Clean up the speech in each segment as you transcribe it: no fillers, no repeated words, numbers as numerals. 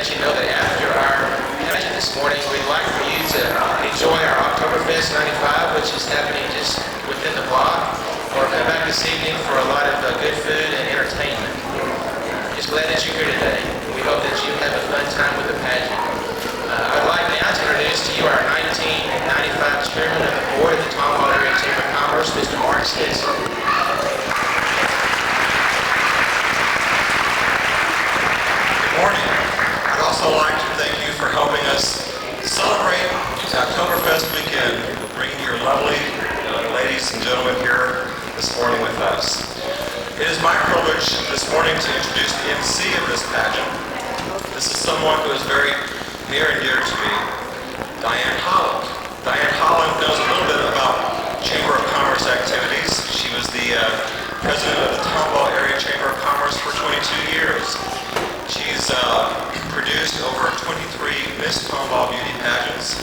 let you know that after our pageant this morning, we'd like for you to enjoy our Oktoberfest 95, which is happening just within the block, or come back this evening for a lot of good food and entertainment. Just glad that you're here today. We hope that you have a fun time with the pageant. I'd like now to introduce to you our 1995 Chairman of the Board of the Tomball Area Chamber of Commerce, Mr. Mark Stinson. Good morning. I'd also like to thank you for helping us celebrate Oktoberfest weekend, bringing your lovely ladies and gentlemen here this morning with us. It is my privilege this morning to introduce the MC of this pageant. This is someone who is very near and dear to me, Diane Holland. Diane Holland knows a little bit about Chamber of Commerce activities. She was the president of the Tomball Area Chamber of Commerce for 22 years. She's produced over 23 Miss Tomball beauty pageants.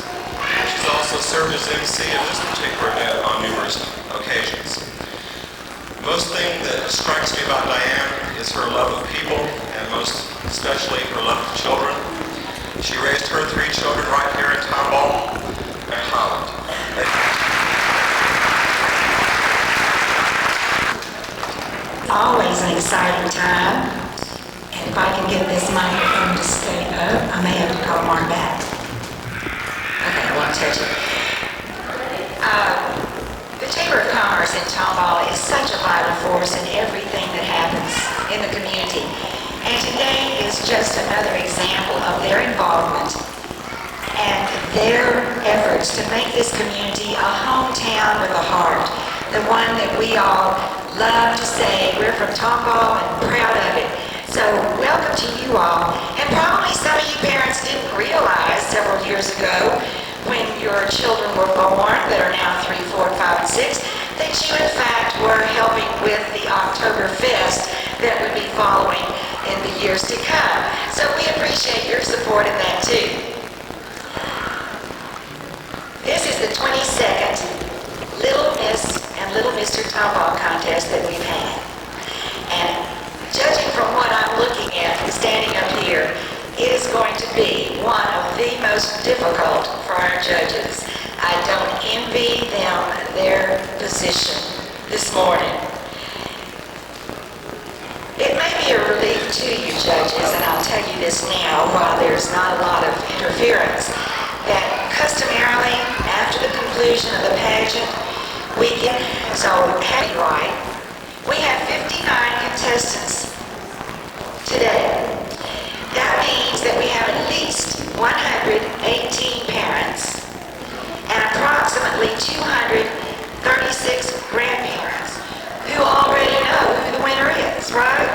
She's also served as MC of this particular event on numerous occasions. The most thing that strikes me about Diane is her love of people, and most especially her love of children. She raised her 3 children right here in Tomball and Holland. Always an exciting time. And if I can get this microphone to stay up, I may have to call Mark back. Okay, I won't touch it. The Chamber of Commerce in Tomball is such a vital force in everything that happens in the community. And today is just another example of their involvement and their efforts to make this community a hometown with a heart, the one that we all love to say we're from Tomball and proud of it. So welcome to you all. And probably some of you parents didn't realize several years ago when your children were born, that are now 3, 4, 5, and 6, that you in fact were helping with the Oktoberfest that would be following in the years to come. So we appreciate your support in that too. This is the 22nd Little Miss and Little Mr. Tomball contest that we've had. And judging from what I'm looking at from standing up here, it is going to be one of the most difficult for our judges. I don't envy them their position this morning. It may be a relief to you judges, and I'll tell you this now while there's not a lot of interference, that customarily after the conclusion of the pageant, we get, so happy right, we have 59 contestants today. That means that we have at least 118 parents and approximately 236 grandparents who already know who the winner is, right?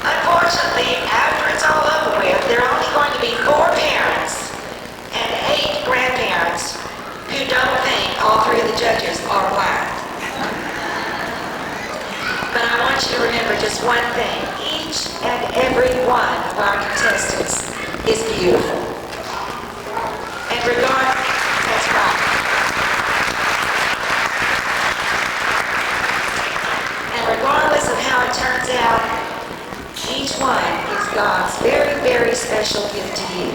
Unfortunately, after it's all over with, there are only going to be 4 parents and 8 grandparents who don't think all 3 of the judges are black. But I want you to remember just one thing. Each and every one of our contestants is beautiful. And that's right. And regardless of how it turns out, each one is God's very, very special gift to you.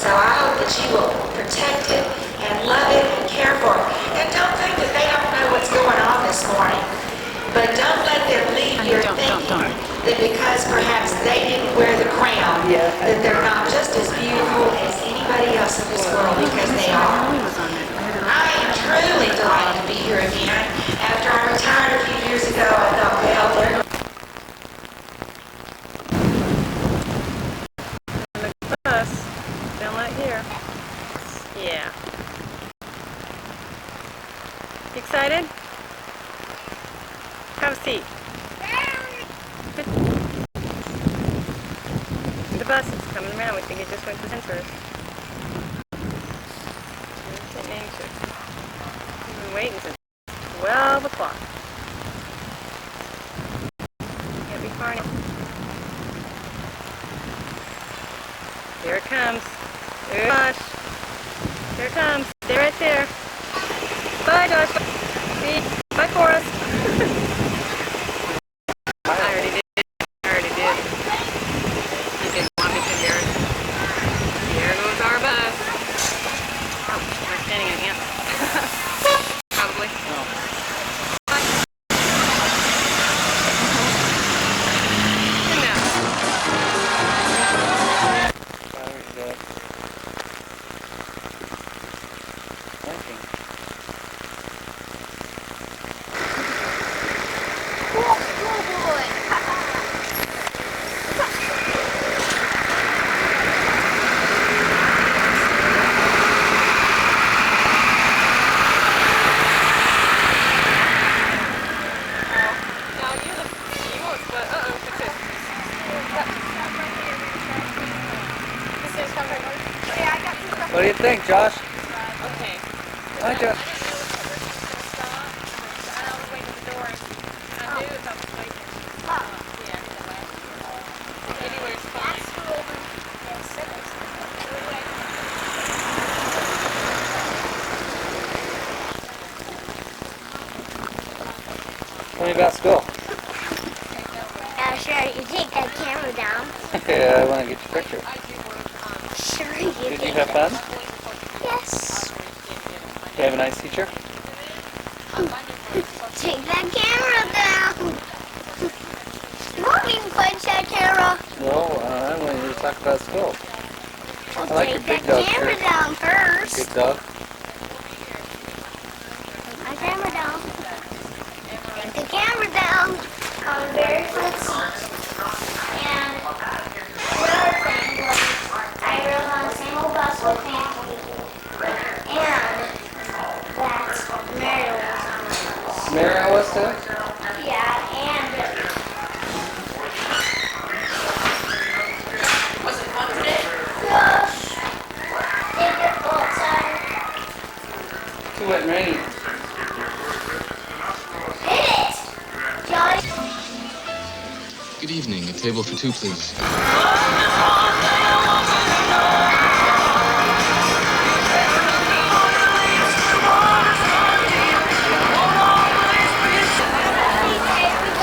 So I hope that you will protect it and love it and care for it. And don't think that they don't know what's going on this morning. But don't let them leave here thinking that because perhaps they didn't wear the crown, that they're not just as beautiful as anybody else in this world, because they are. I am truly delighted to be here again. After I retired a few years ago, I thought, well, they're the bus, down right here. Yeah. You excited? Have a seat. The bus is coming around. We think it just went to Centers. Getting anxious. We've been waiting since 12 o'clock. Can't be far now. Here it comes. There, Josh. There it comes. Stay right there. Bye, Josh. See? Bye, Forrest. I already did. You can What do you think, Josh? Okay. Hi, Josh. I was waiting at the door. I knew if I was waiting. Yeah. Anyways, Tell me about school. Sure, you take that camera down. Yeah, I want to get your picture. Sure, you Did you can. have fun? Yes. Did you have a nice teacher? Take that camera down. Mommy, punch that camera. No, I want you to talk about school. Well, I like your take big that dog camera shirt. down first. Good dog. Take my camera down. Take the camera down. I'm very footsie. And the other thing was, I rode on the same old bus with family. And that's Mario was on my bus. Mary, was too? Yeah, and Was it fun today? gosh, they get go outside. Too wet and rainy. Hit it, Johnny. Good evening. A table for two, please.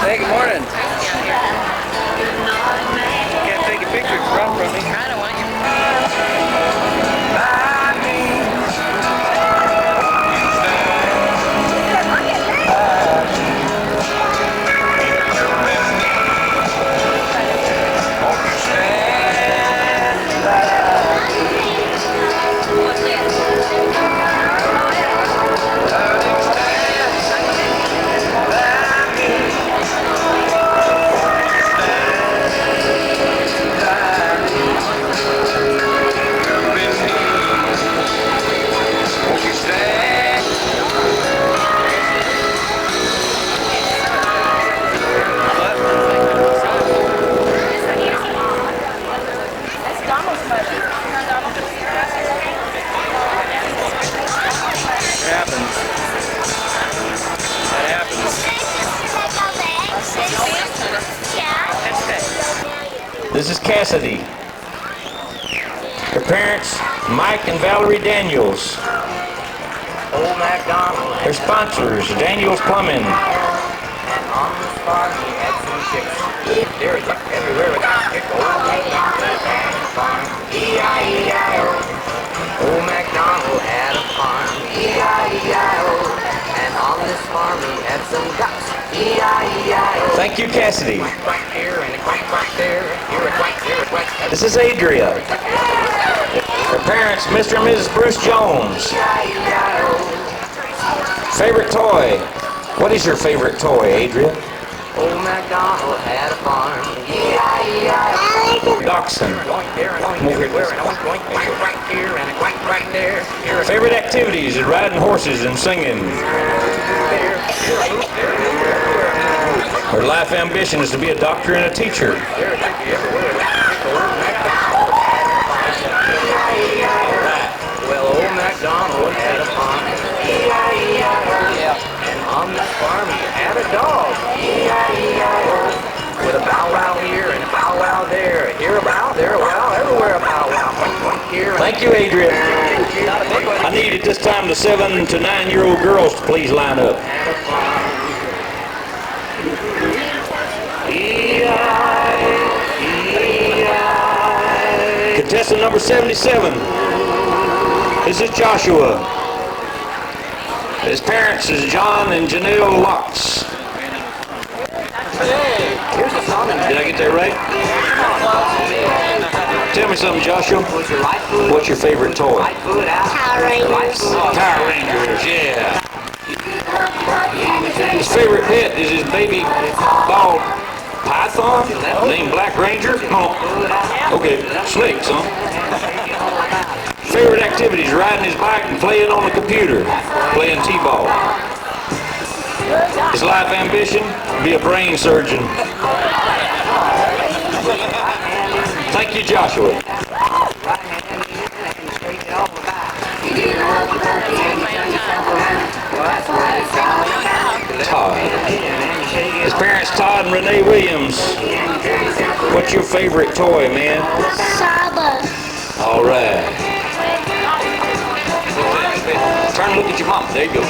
Hey, good morning. Can't take a picture. It's wrong from me. I don't want you. It happens. That happens. Yeah. This is Cassidy. Her parents, Mike and Valerie Daniels. Old MacDonald Her sponsors, Daniels Plumbing. and on the farm he had some chicks. There was everywhere we got pick. Old MacDonald had a farm. E-I-E-I-O. Old MacDonald had a farm. E-I-E-I-O. And on this farm he had some ducks. E-I-E-I-O. Thank you, Cassidy. Quack here and a quack there. Here a quack, there a quack. This is Adria. Her parents, Mr. and Mrs. Bruce Jones. Favorite toy? What is your favorite toy, Adria? Old MacDonald had a farm. E-I-E-I-O. Dachshund. Quack there and quack everywhere and a quack, quack here and a quack there. Here a Favorite activities is riding horses and singing. Her life ambition is to be a doctor and a teacher. Well, old MacDonald had a farm. E-I-E-I-O. And on this farm he had a dog. E-I-E-I-O. With a bow wow here and a bow wow there. Here a bow, there a wow, everywhere a bow wow. Point, point here. Thank you, Adria. I need at this time the 7 to 9-year-old girls to please line up. Contestant number 77. This is Joshua. His parents is John and Janelle Locks. Did I get that right? Tell me something, Joshua. What's your favorite toy? Power Rangers. Power Rangers, yeah. His favorite pet is his baby bald python named Black Ranger. Oh, okay, snakes, huh? Favorite activities, riding his bike and playing on the computer, playing t-ball. His life ambition, be a brain surgeon. Thank you, Joshua. that's what it's all about. Todd. His parents, Todd and Renee Williams. What's your favorite toy, man? Saba. All right. Turn and look at your mom. There you go.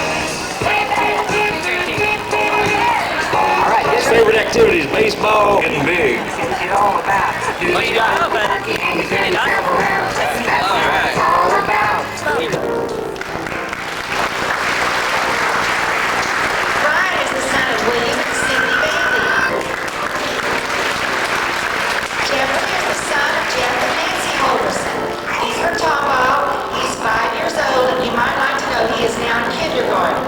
All right, His favorite activities: baseball, getting big. it's all about. What you got? All right. That's all about. Brian is the son of William and Cindy Bailey. Jeffrey is the son of Jeff and Nancy Holderson. He's from Tomball. He's 5 years old, and you might like to know he is now in kindergarten.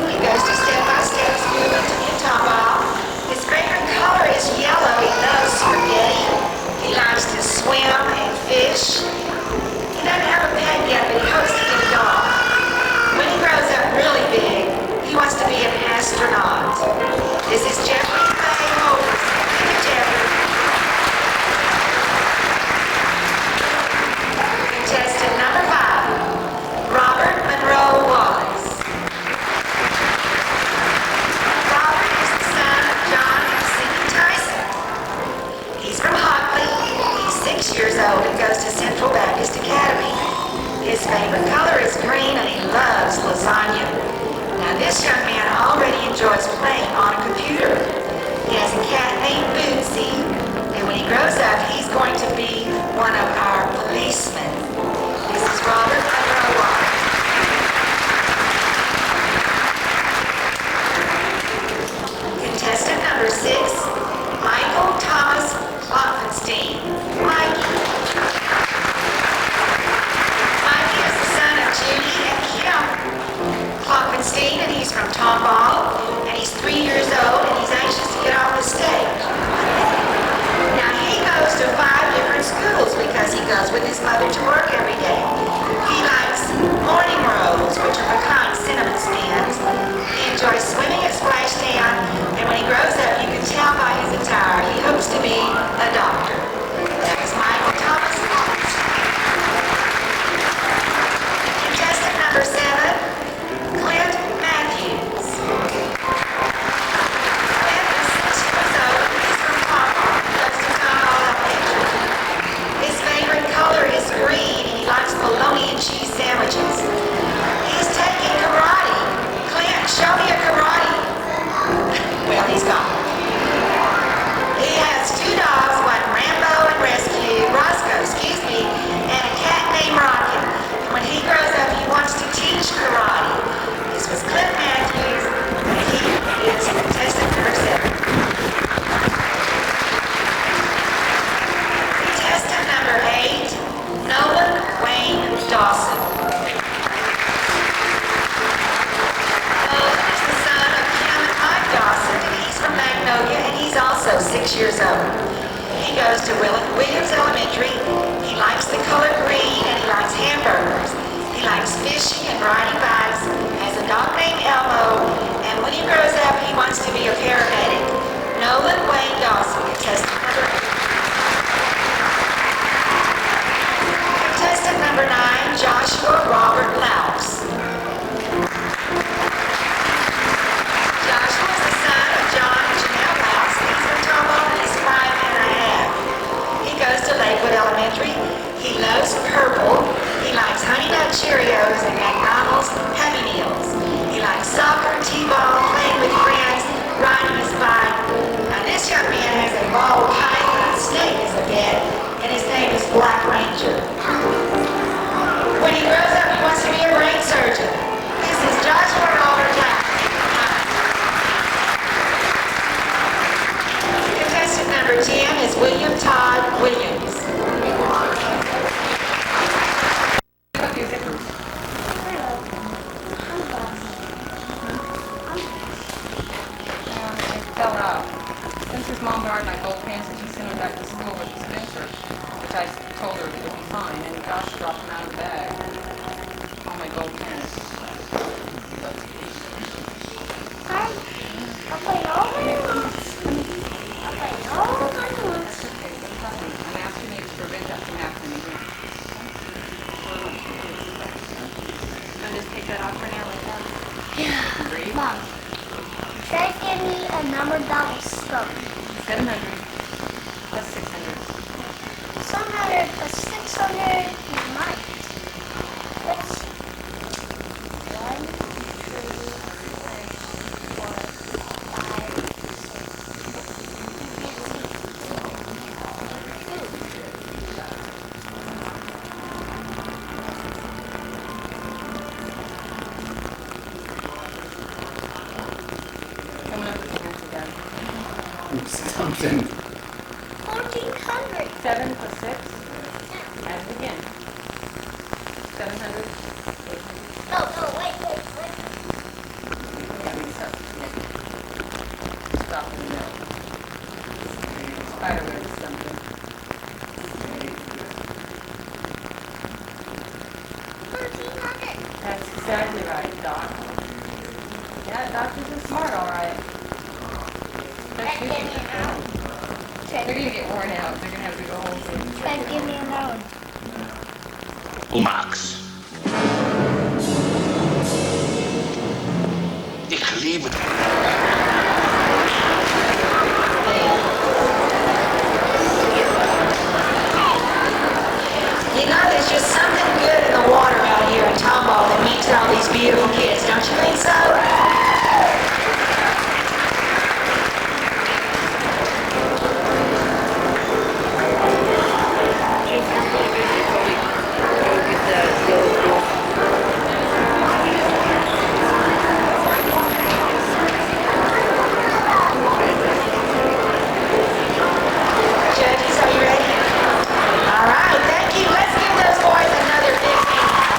He goes to step-by-step school in Tomball. His favorite color is yellow. He loves spaghetti. He likes to swim and fish. He doesn't have a pet yet, but he hopes to get a dog. When he grows up really big, he wants to be an astronaut. This is Jeffrey May Holderson. Jeffrey. Contestant number 5, Robert Monroe Wallace. Robert is the son of John and Cindy Tyson. He's from Hockley. He's 6 years old and goes to Central Baptist Academy. His favorite color is green and he loves lasagna. Now this young man already enjoys playing on a computer. He has a cat named Bootsy, and when he grows up, he's going to be one of our policemen. This is Robert Monroe Wallace. Contestant number 6, Michael Thomas Klopfenstein. Mikey. Mikey is the son of Judy and Kim Klopfenstein, and he's from Tomball, and he's 3 years old, and he's anxious to get off the stage. Now he goes to 5 different schools because he goes with his mother to work every day. He likes morning rolls, which are pecan cinnamon spins. He enjoys swimming at Splashdown, and when he grows up, you can tell by his attire, he hopes to be a doctor. That is Michael Thomas Klopfenstein. Contestant number 7, Clint Matthews. Clint is 6 years old and he's from Tomball. He goes to Tomball Elementary. His favorite color is green and he likes bologna and cheese sandwiches. He's taking karate. Clint, show me a karate. Well, he's gone. He has 2 dogs, one Rambo and Roscoe, and a cat named Rocket. And when he grows up, he wants to teach karate. This was Clint Matthews, and he is contestant number 7. Contestant number 8, Nolan Wayne Dawson. Nolan is the son of Kim and Mike Dawson, and he's from Magnolia, and he's also 6 years old. He goes to Williams Elementary. He likes the color green, and he likes hamburgers. He likes fishing and riding bikes, has a dog named Elmo, and when he grows up, he wants to be a paramedic. Nolan Wayne Dawson, contestant number 8. Contestant number 9, Joshua Robert Laux. Joshua is the son of John and Janelle Laux. He's from Tomball and he's 5 1/2. He goes to Lakewood Elementary. He loves purple. He likes Honey Nut Cheerios and McDonald's Happy Meals. He likes soccer, t-ball, playing with friends, riding his bike. Now this young man has a ball python snake as a pet, and his name is Black Ranger. When he grows up, he wants to be a brain surgeon. This is Joshua Robert Laux. Contestant number 10 is William Todd Williams. Since his mom borrowed my gold pants and she sent him back to school with his picture, which I told her it would be fine, and Josh dropped them out of the bag. All my gold pants. I'll play all the ones. I'll play all the ones. That's okay, but trust me, I'm asking you to prevent that from happening again. I'll just take that off for now like that. Mom, try to give me a number that will stop. 700 plus 600. 700 plus 600 might. Let's see. 1, 2, 3, 4, Coming up with the answer, Dad. Something. 1400. 7 plus 6. Add it again. 700. 800. No, wait. Yeah, we start. Stop in the middle. Spider web is something. 1400. That's exactly right, Doc. Yeah, doctors are smart, all right. Try to give me another one. They're gonna get worn out. They're gonna have to go home soon. Try to give me another one. Max. Ik liebe dich. You know, there's just something good in the water out here in Tomball that makes all these beautiful kids. Don't you think so? Judges, are you ready? All right, thank you. Let's give those boys another big hand.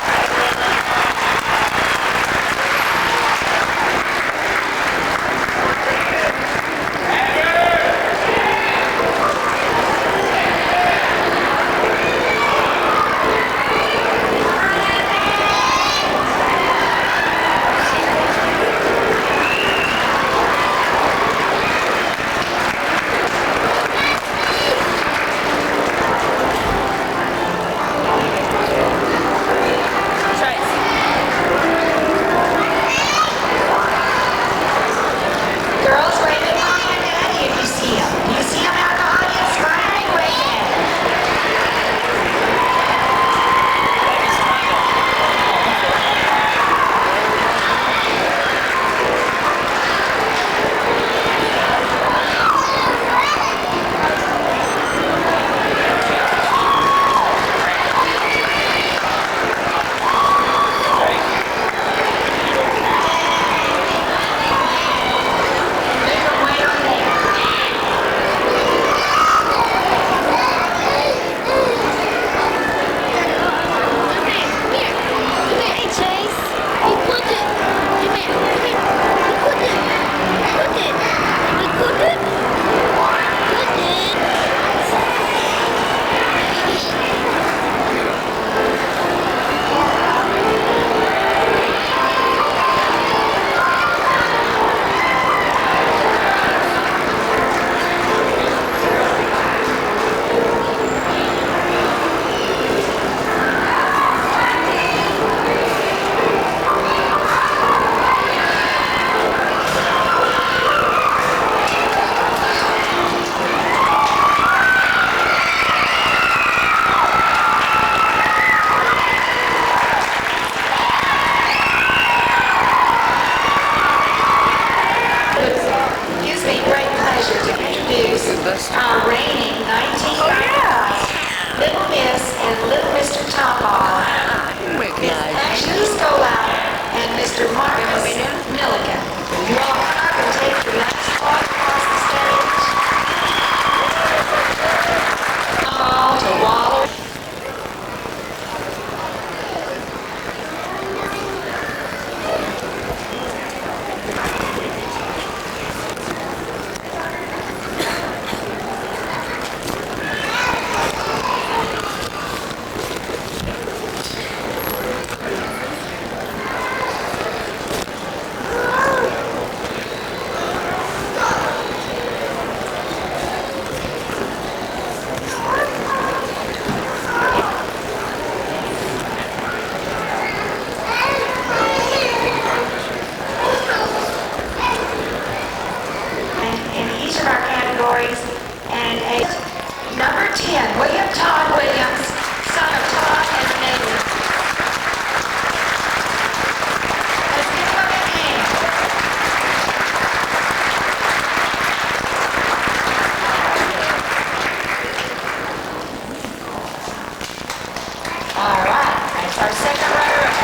our second runner-up.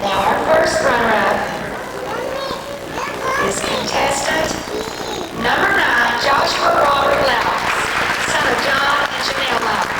Now our first runner-up is contestant number 9, Joshua Robert Lowndes, son of John and Janelle Lowndes.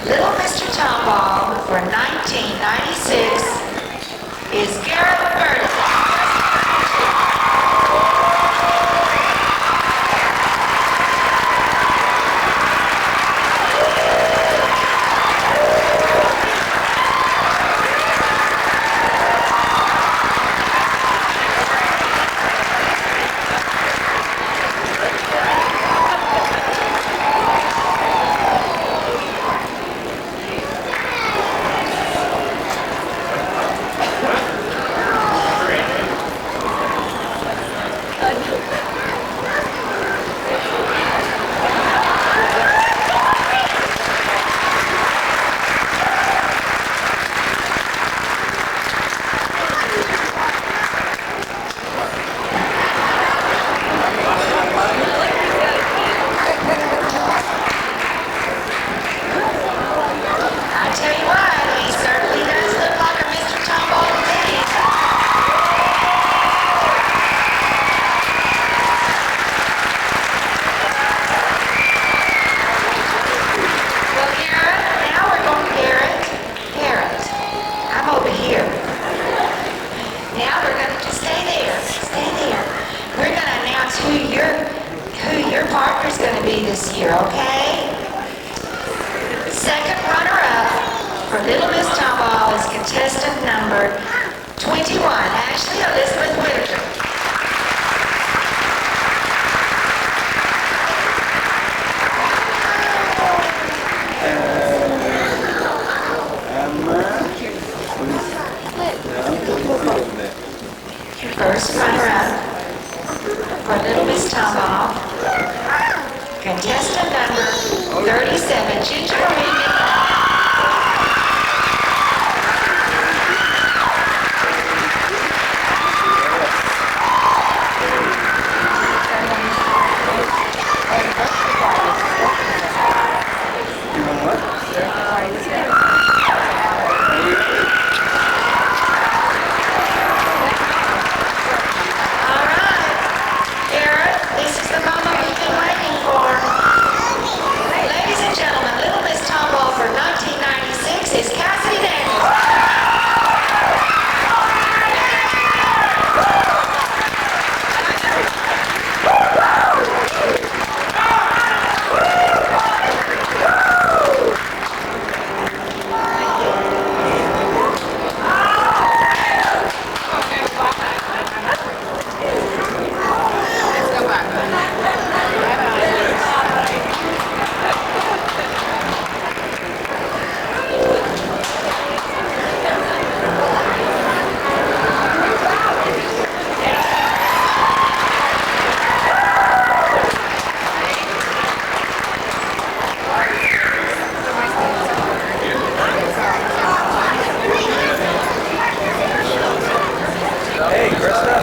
Little Mr. Tomball for 1996 is Garrett Burdick. I tell you what, he certainly does look like a Mr. Tomball to me. Well, Garrett, now we're going to Garrett. I'm over here. Now we're going to just stay there. We're going to announce who your partner's going to be this year, okay? Second runner-up for Little Miss Tomball is contestant number 21, Ashley Elizabeth Whitaker. First runner-up for Little Miss Tomball, contestant number 37, Ginger Regan. All right, Garrett, this is the moment we've been waiting for. Ladies and gentlemen, Little Miss Tomball for 1996 is Cassidy Daniels. Hey, Krista.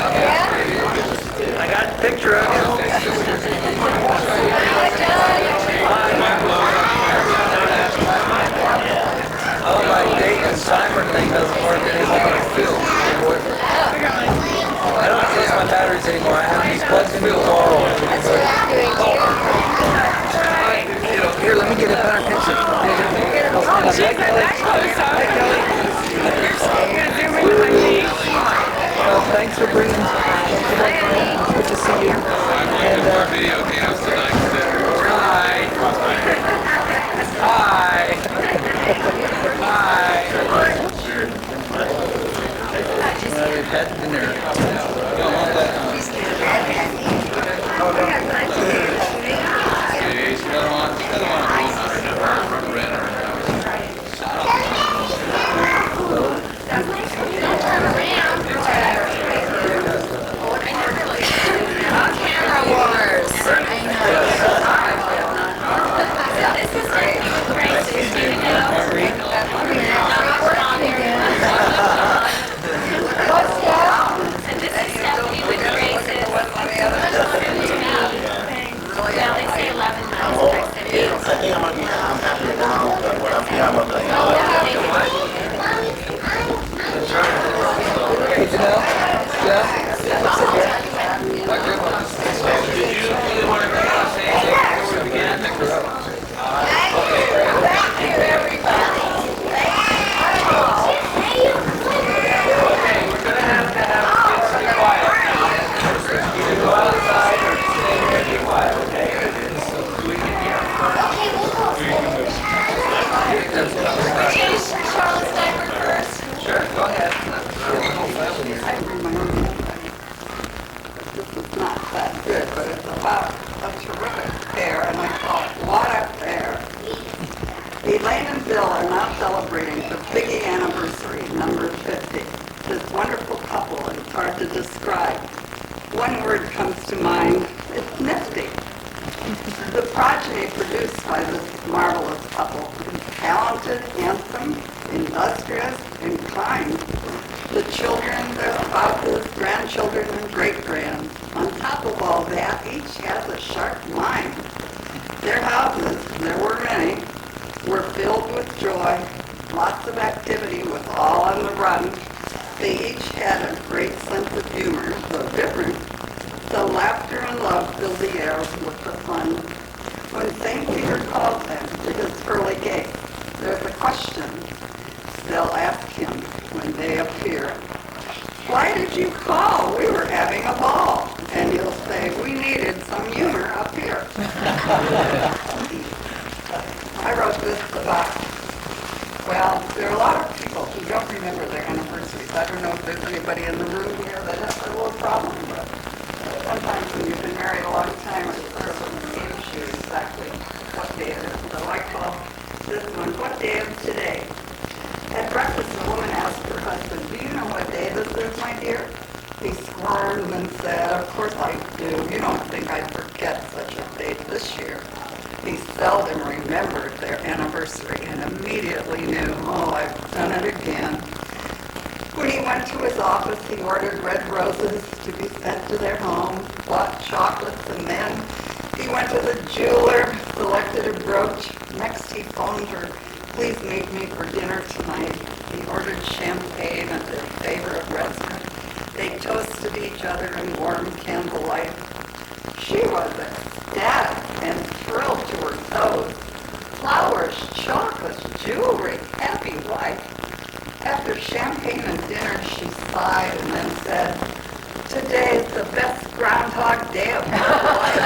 I got a picture of you. Oh, my date and timer thing doesn't work anymore. I don't use my batteries anymore. I have these plugged into the wall. Here, let me get a better picture. Well, thanks for bringing. Good to see you. And video games tonight. Hi. Hi. Hi. We've had dinner. Not that good, but it's about a terrific pair, and I thought, what a pair. Elaine and Bill are now celebrating the biggie anniversary, number 50. This wonderful couple, it's hard to describe. One word comes to mind, it's nifty. The progeny produced by this marvelous couple is talented, handsome, industrious, and kind. The children, their spouses, grandchildren, and great-grands. On top of all that, each has a sharp mind. Their houses, there were many, were filled with joy, lots of activity with all on the run. They each had a great sense of humor, though different. So laughter and love filled the air with the fun. When St. Peter calls them to his pearly gate, there's a question they'll ask him when they appear. Why did you call? We were having a ball. And he'll say, we needed some humor up here. I wrote this about, well, there are a lot of people who don't remember their anniversaries. I don't know if there's anybody in the room here that has a little problem, but sometimes when you've been married a long time, it sort of seems you exactly what day it is. So I call this one, what day is today? At breakfast, the woman asked her husband, do you know what day this is, my dear? He squirmed and said, of course I do. You don't think I'd forget such a date this year. He seldom remembered their anniversary and immediately knew, oh, I've done it again. When he went to his office, he ordered red roses to be sent to their home, bought chocolates, and then he went to the jeweler, selected a brooch. Next, he phoned her, please meet me for dinner tonight. He ordered champagne at their favorite restaurant. They toasted each other in warm candlelight. She was ecstatic and thrilled to her toes. Flowers, chocolates, jewelry, happy wife. After champagne and dinner, she sighed and then said, today is the best Groundhog Day of my life.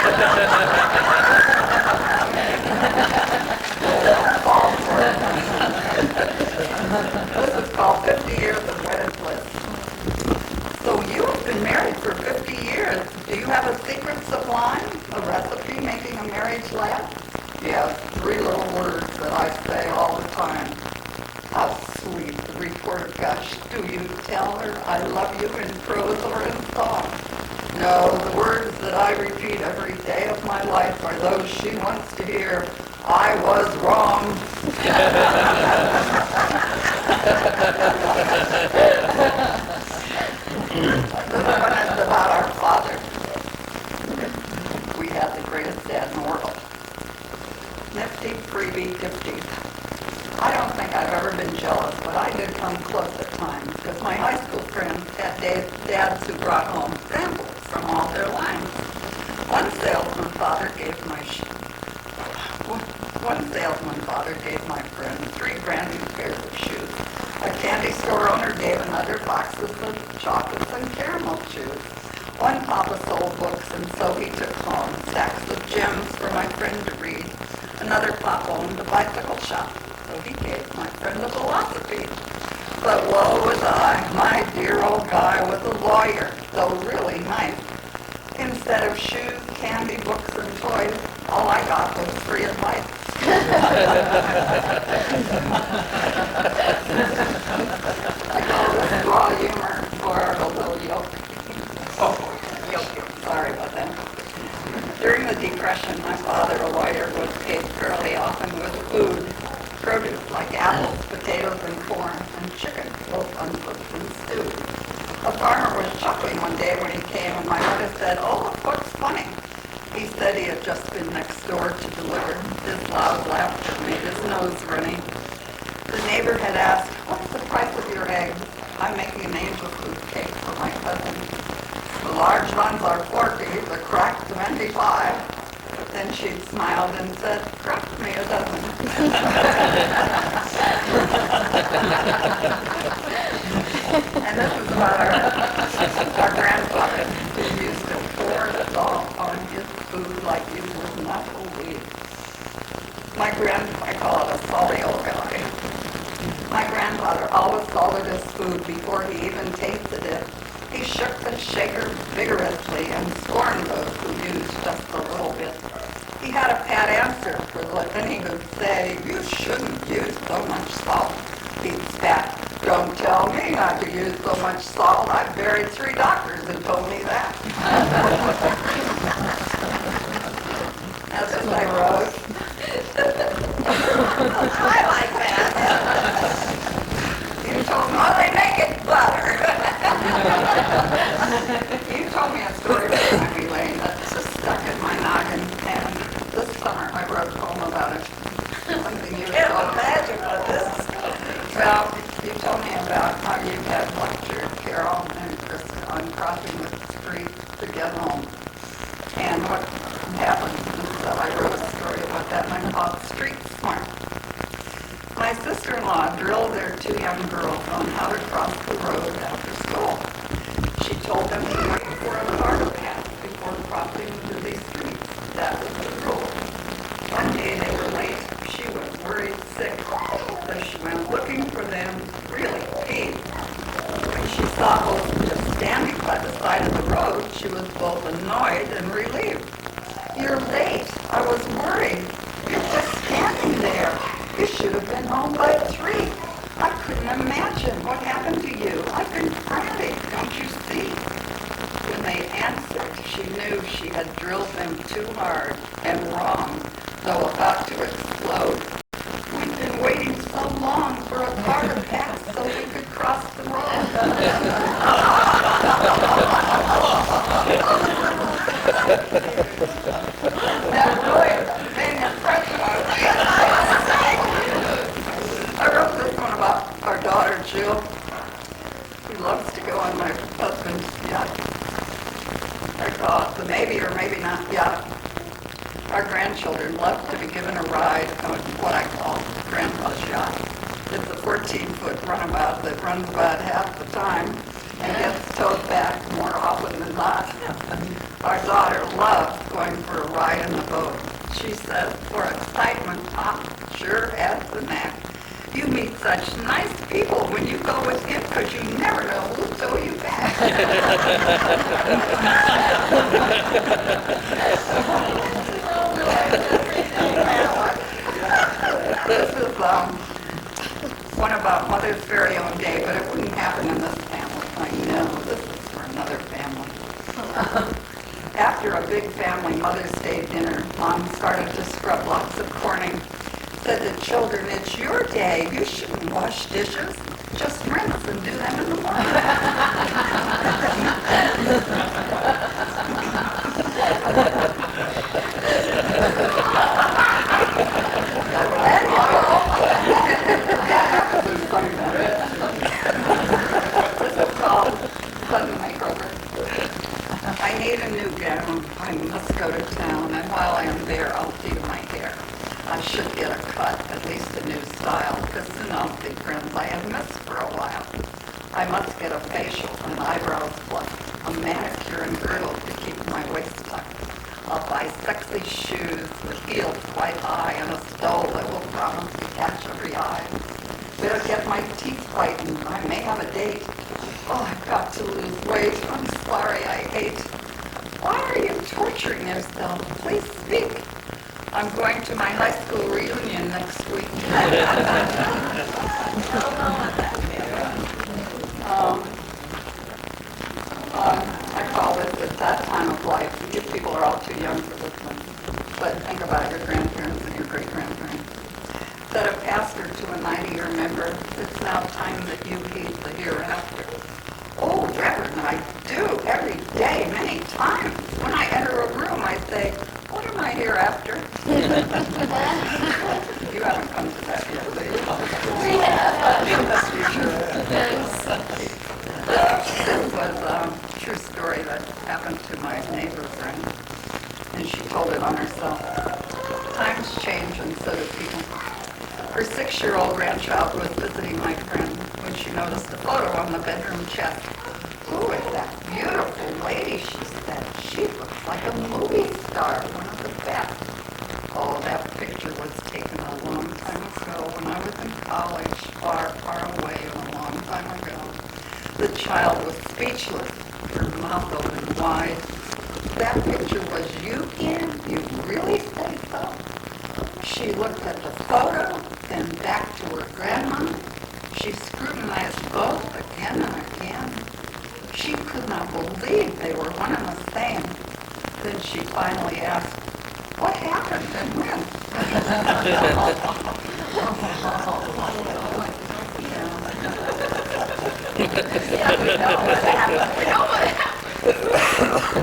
This is called 50 Years of Wedded Bliss. So you have been married for 50 years. Do you have a secret sublime? A recipe making a marriage last? Yes, 3 little words that I say all the time. How sweet, the reporter gushed. Do you tell her I love you in prose or in song? No, the words that I repeat every day of my life are those she wants to hear. I was wrong. This one is about our father. We had the greatest dad in the world. Nifty, freebie, gifty. I don't think I've ever been jealous, but I did come close at times because my high school friends had dads who brought home samples from all their lines. One salesman father gave my friend 3 brand new pairs of shoes. A candy store owner gave another boxes of chocolates and caramel chews. One papa sold books, and so he took home stacks of gems for my friend to read. Another papa owned a bicycle shop, so he gave my friend a philosophy. But woe was I, my dear old guy was a lawyer, though really nice. Instead of shoes, candy, books, and toys, all I got was free advice. I call this raw humor for a little yoke. Sorry about that. During the Depression, my father, a lawyer, was paid fairly often with food, produce like apples, potatoes, and corn, and chicken, both uncooked and stewed. A farmer was chuckling one day when he came, and my mother said, oh, what's funny? He said he had just been next door to deliver. His loud laughter made his nose runny. The neighbor had asked, what's the price of your eggs? I'm making an angel food cake for my cousin. The large ones are 40, the cracked 25. But then she smiled and said, crack me a dozen. And this is about our grandfather, who used to pour salt on his food like you would not believe. I call it a salty old guy. My grandfather always salted his food before he even tasted it. He shook the shaker vigorously and scorned those who used just a little bit. He had a pat answer for what then he would say, you shouldn't use so much salt. He'd spat, don't tell me not to use so much salt. I've buried 3 doctors that told me that. As I wrote, I like that. You told me, oh, they make it butter. You told me a story about Ivy Lane that's just stuck in my noggin, and this summer I wrote a poem about it. Something you can't imagine what this. Well, you told me about how you had lectured Carol and Krista on crossing the street to get home, and what happened. So I wrote a story about that, and I called Street Smart. My sister-in-law drilled their 2 young girls on how to cross the road after school. She told them to wait for a car to pass before crossing the busy streets. That was the rule. One day they were late. She was worried sick. So she went looking for them, really peeved. When she saw both just standing by the side of the road, she was both annoyed and relieved. You're late. I was worried. You're just standing there. You should have been home by 3. I couldn't imagine what happened to you. I've been frantic, don't you see? When they answered, she knew she had drilled them too hard and wrong, though about to explode. We've been waiting so long for a car to pass so we could cross the road. That really made an impression on me. I wrote this one about our daughter, Jill. She loves to go on my husband's yacht. I call it the maybe or maybe not yacht. Our grandchildren love to be given a ride on what I call Grandpa's yacht. It's a 14-foot runabout that runs about half the time and gets towed back more often than not. Our daughter loves going for a ride in the boat. She says, for excitement, Pop sure adds the knack. You meet such nice people when you go with him because you never know who'll tow you back. This is one about Mother's very own day, but it wouldn't happen in this family. I know, this is for another family. After a big family Mother's Day dinner, Mom started to scrub lots of corning. Said to children, it's your day. You shouldn't wash dishes. Just rinse and do them in the morning. This is called Sudden Makeover. I need a new gown. I must go to town, and while I am there, I'll do my hair. I should get a cut, at least a new style, because soon I'll see friends I have missed for a while. I must get a facial and eyebrows plucked, a manicure and girdle to keep my waist tucked. I'll buy sexy shoes with heels quite high and a stole that will promise to catch every eye. Better get my teeth whitened. I may have a date. Oh, I've got to lose weight. I'm sorry, I hate. Why are you torturing yourself? Please speak. I'm going to my high school reunion next week. I call this at that time of life. You people are all too young for this one. But think about your grandparents and your great-grandparents. Said a pastor to a 90-year member, it's now time that you heed the hereafter. Oh, Reverend, I do every day, many times. When I enter a room, I say, what am I here after? You haven't come to that yet, do you? Yes, you sure have. that happened to my neighbor friend, and she told it on herself. Times change, and so do people. Her 6-year-old grandchild was visiting my friend when she noticed a photo on the bedroom chest. "Who is that beautiful lady?" she said. "She looks like a movie star, one of the best." Oh, that picture was taken a long time ago when I was in college, far, far away and a long time ago. The child was speechless, her mouth open wide. "That picture was you, Ian? You really say so?" She looked at the photo, then back to her grandma. She scrutinized both again and again. She could not believe they were one and the same. Then she finally asked, "What happened and when?"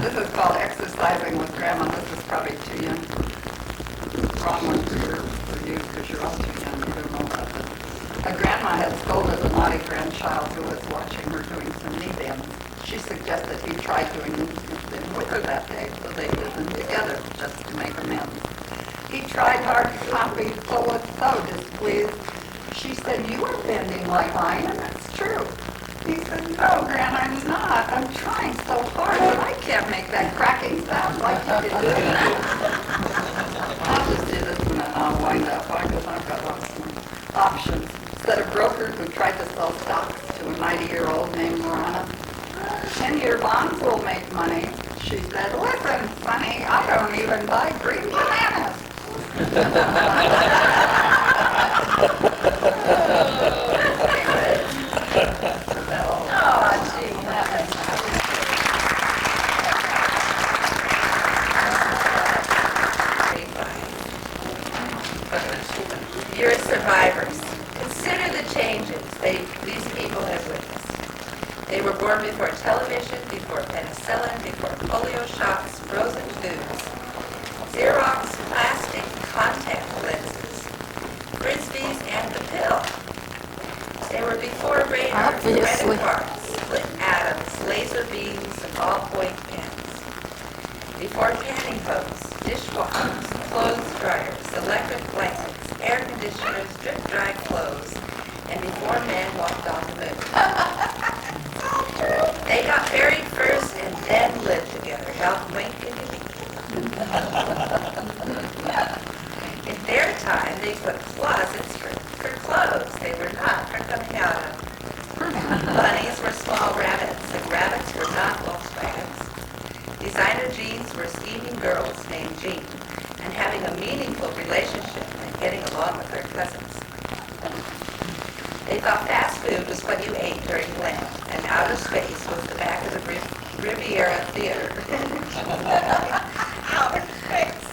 This is called exercising with grandma. This is probably too young. Wrong one for you because you're all too young. You don't know about this. A grandma had scolded a naughty grandchild who was watching her doing some knee dance. She suggested he try doing them with her that day, so they did them together just to make amends. He tried hard to copy, so was so displeased. She said, "You are bending like I am, it's true." He said, "No, Gran, I'm not. I'm trying so hard, but I can't make that cracking sound like you did." I'll just do this and then I'll wind up because I've got lots of options. Said a broker who tried to sell stocks to a 90-year-old named Lorana. 10-year bonds will make money. She said, "Listen, Sonny, I don't even buy green bananas." You're survivors. Consider the changes these people have witnessed. They were born before television, before penicillin, before polio shots, frozen foods, Xerox plastic contact lenses, Frisbees, and the pill. They were before radars, credit cards, split atoms, laser beams, and ballpoint pens. Before pantyhose, dishwashers, clothes dryers, electric blankets, air conditioners, drip-dry clothes, and before men walked on the moon. They got married first and then lived together, without winking. In their time, they put closets for clothes they were not for coming out of. Bunnies were small rabbits, and rabbits were not Volkswagens. Designer jeans were scheming girls named Jean, and having a meaningful relationship and getting along with their cousins. They thought fast food was what you ate during Lent, and outer space was the back of the Riviera Theater. Outer space.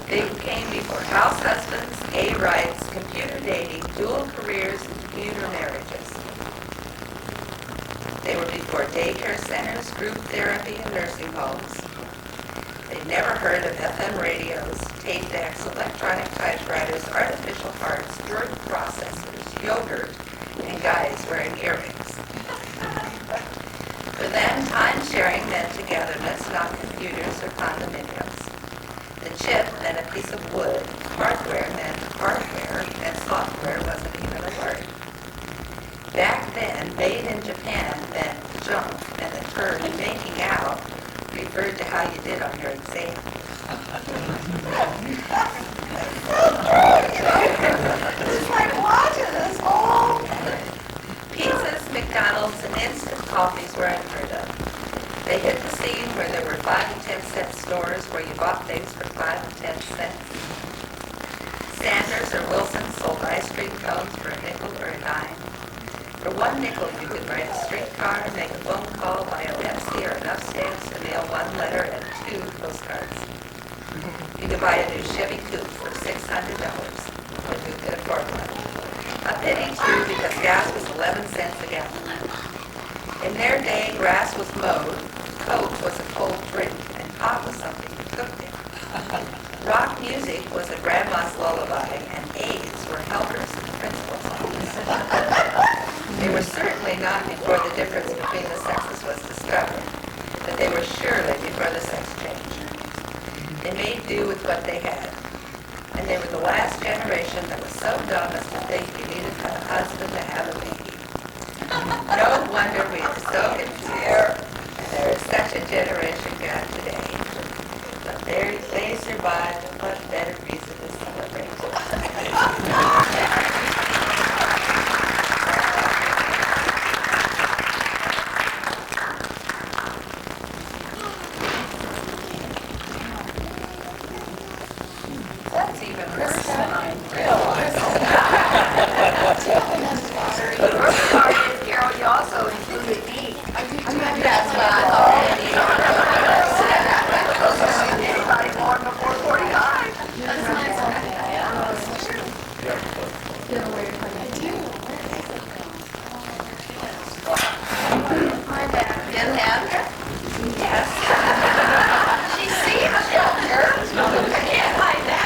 They came before house husbands, gay rights, computer dating, dual careers, and commuter marriages. They were before daycare centers, group therapy, and nursing homes. They'd never heard of FM radios, tape decks, electronic typewriters, artificial hearts, word processors, yogurt, and guys wearing earrings. For them, time-sharing meant togetherness, not computers or condominiums. The chip meant a piece of wood, hardware meant hardware, and software wasn't even a word. Back then, made in Japan meant junk, and the term making out referred to how you did on your exam. It's like watching this whole... Pizzas, McDonald's, and instant coffees were unheard of. They hit the scene where there were 5 and 10 cent stores where you bought things for 5 and 10 cents. Sanders or Wilson sold ice cream cones for a nickel or a dime. For 1 nickel, you could ride a streetcar, make a phone call, buy a Pepsi or enough stamps to mail 1 letter and 2 postcards. You could buy a new Chevy Coupe for $600 if you could afford one. A penny too, because gas was 11 cents a gallon. In their day, grass was mowed, Coke was a cold drink, and pot was something you cooked in. Rock music was a grandma's lullaby, and AIDS were helpers in the principal's office. They were certainly not before the difference between the sexes was discovered. but they were surely before the sex change. They made do with what they had. And they were the last generation that was so dumb as to think you needed a husband to have a baby. No wonder we are so sincere, and there is such a generation gone today. But they survived a much better reason to celebrate. That's even worse than I realized. Carol, you also included me. That's what I thought. Anybody born before 45? My bad. Didn't have her? Yes. She seems younger. I can't hide that.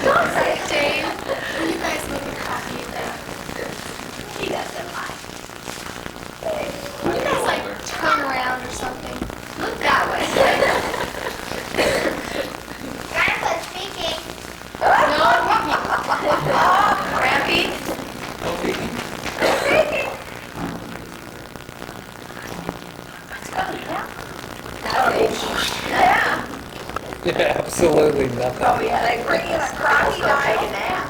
Don't say it, Jane. Will you guys make a copy of that? He doesn't mind. Will you guys like turn around or something? Look that way. Grandpa's speaking. Grampy? Yeah. Yeah, absolutely nothing. Oh, yeah, they bring in a crocodile. Take a nap.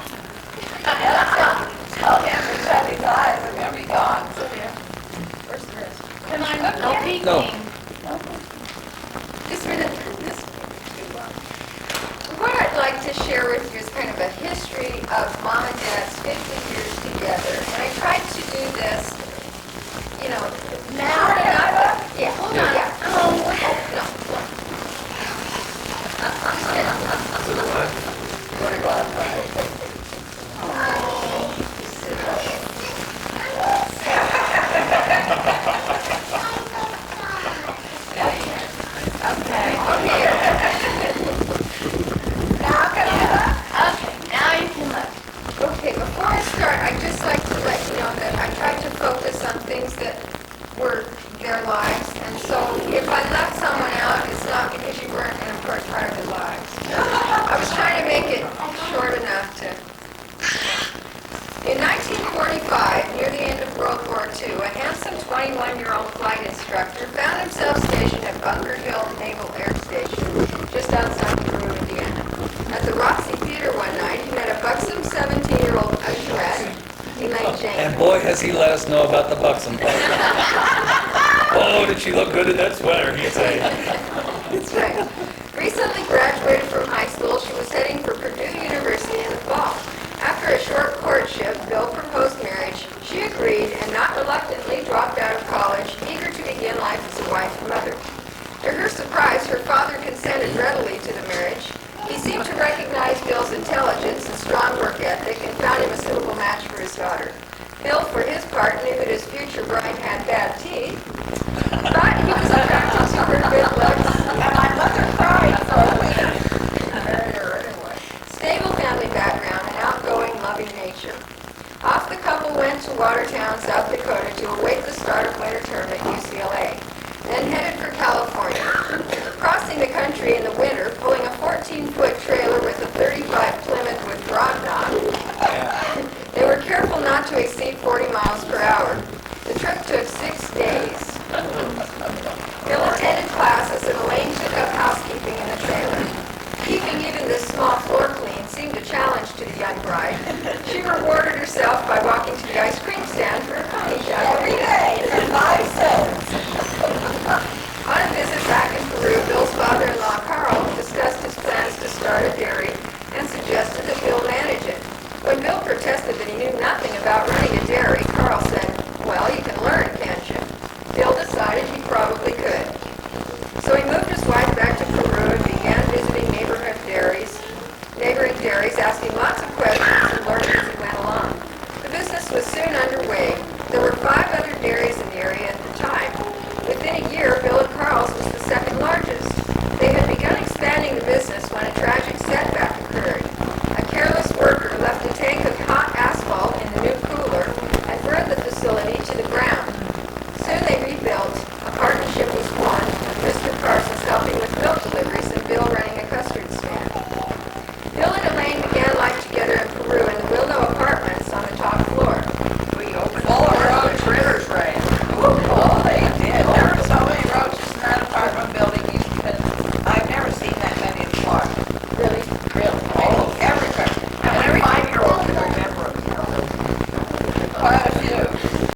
Tell him to shut his eyes and he'll be gone. Where's the rest? Can I look No at peeking. No. Just for this. What I'd like to share with you is kind of a history of Mom and Dad's 50 years together. And I tried to do this, you know, Now, yeah. Hold on. Yeah. No. Want to go outside? Now you can look. Okay, before I start, I'd just like to let you know that I tried to focus on things that were their lives. And so if I left someone out, it's not because you weren't an important part of their lives. I was trying to make it short enough to... In 1945, near the end of World War II, a handsome 21-year-old flight instructor found himself stationed at Bunker Hill Naval Air Station, just outside Peru, Indiana. At the Roxy Theater one night, he met a buxom 17-year-old usherette, Elaine Jane. And boy, has he let us know about the buxom. Oh, did she look good in that sweater, he'd say. That's right. Recently graduated from high school, she was heading for Purdue University in the fall. After a short courtship, Bill proposed marriage. She agreed and not reluctantly dropped out of college, eager to begin life as a wife and mother. To her surprise, her father consented readily to the marriage. He seemed to recognize Bill's intelligence and strong work ethic and found him a suitable match for his daughter. Bill, for his part, knew that his future bride had bad teeth, but he was attracted to her good looks, and my mother cried, so we married her anyway. Stable family background and outgoing, loving nature. Off the couple went to Watertown, South Dakota to await the start of winter term at UCLA, then headed for California. Crossing the country in the winter, pulling a 14-foot trailer with a 35 Plymouth with drop knob, they were careful not to exceed 40 miles per hour. The trip took 6 days. Bill attended classes and Elaine took up housekeeping in the trailer. Keeping even this small floor clean seemed a challenge to the young bride. She rewarded herself by walking to the ice cream stand for a coffee shop every day for 5 cents. On a visit back in Peru, Bill's father-in-law, Carl, discussed his plans to start a dairy and suggested that Bill manage it. When Bill protested that he knew nothing about running a dairy, Carl said, "Well, you can learn, can't you?" Bill decided he probably could. So he moved his wife back to Peru and began visiting neighboring dairies, asking lots of questions and learning as he went along. The business was soon underway. There were 5 other dairies in the area at the time. Within a year, Bill and Carl's was the second largest. They had begun expanding the business when a tragic setback occurred. A careless worker left a tank of hot asphalt in the new cooler and burned the facility to the ground. Soon they rebuilt. A partnership was formed, and Mr. Really?